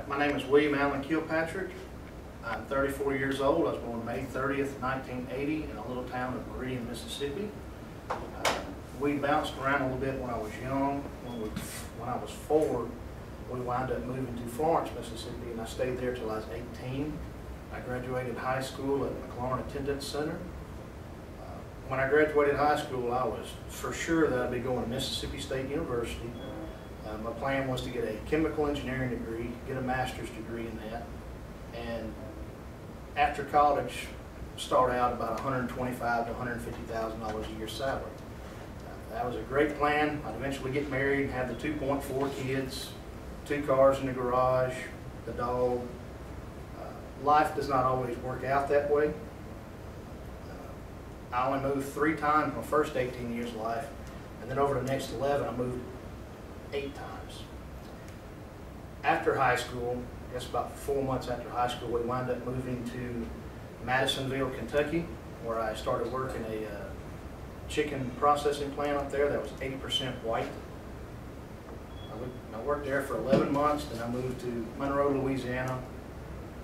My name is William Allen Kilpatrick. I'm 34 years old. I was born May 30th, 1980 in a little town of Meridian, Mississippi. We bounced around a little bit when I was young. When I was 4, we wound up moving to Florence, Mississippi, and I stayed there till I was 18. I graduated high school at McLaurin Attendance Center. When I graduated high school, I was for sure that I'd be going to Mississippi State University. My plan was to get a chemical engineering degree, get a master's degree in that, and after college, start out about $125,000 to $150,000 a year salary. That was a great plan. I'd eventually get married, have the 2.4 kids, 2 cars in the garage, the dog. Life does not always work out that way. I only moved 3 times my first 18 years of life, and then over the next 11, I moved 8 times. After high school, I guess about 4 months after high school, we wound up moving to Madisonville, Kentucky, where I started working a chicken processing plant up there that was 80% white. I worked there for 11 months, then I moved to Monroe, Louisiana,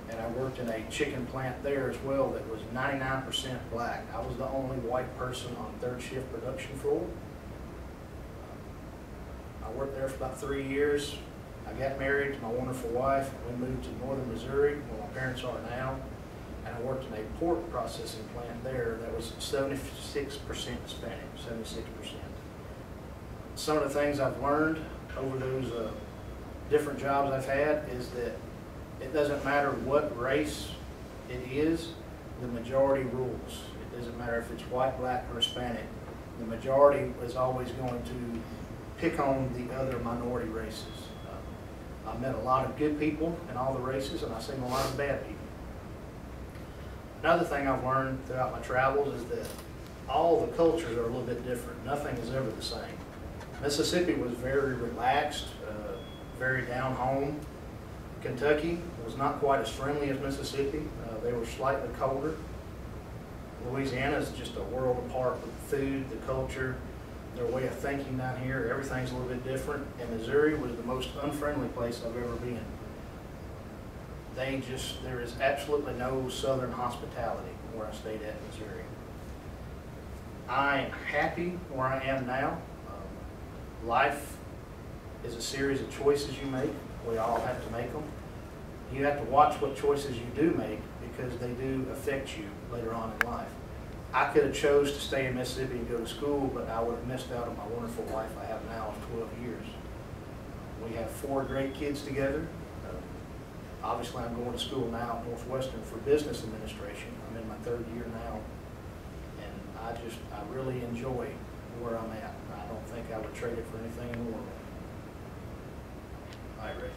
and I worked in a chicken plant there as well that was 99% black. I was the only white person on 3rd shift production floor. I worked there for about 3 years. I got married to my wonderful wife. We moved to northern Missouri, where my parents are now, and I worked in a pork processing plant there that was 76% Hispanic, 76%. Some of the things I've learned over those different jobs I've had is that it doesn't matter what race it is, the majority rules. It doesn't matter if it's white, black, or Hispanic. The majority is always going to pick on the other minority races. I've met a lot of good people in all the races, and I've seen a lot of bad people. Another thing I've learned throughout my travels is that all the cultures are a little bit different. Nothing is ever the same. Mississippi was very relaxed, very down home. Kentucky was not quite as friendly as Mississippi. They were slightly colder. Louisiana is just a world apart with the food, the culture, their way of thinking down here. Everything's a little bit different. And Missouri was the most unfriendly place I've ever been. There is absolutely no southern hospitality where I stayed at in Missouri. I am happy where I am now. Life is a series of choices you make. We all have to make them. You have to watch what choices you do make because they do affect you later on in life. I could have chose to stay in Mississippi and go to school, but I would have missed out on my wonderful wife I have now of 12 years. We have 4 great kids together. Obviously, I'm going to school now at Northwestern for business administration. I'm in my 3rd year now, and I really enjoy where I'm at. I don't think I would trade it for anything in the world. All right, Ray.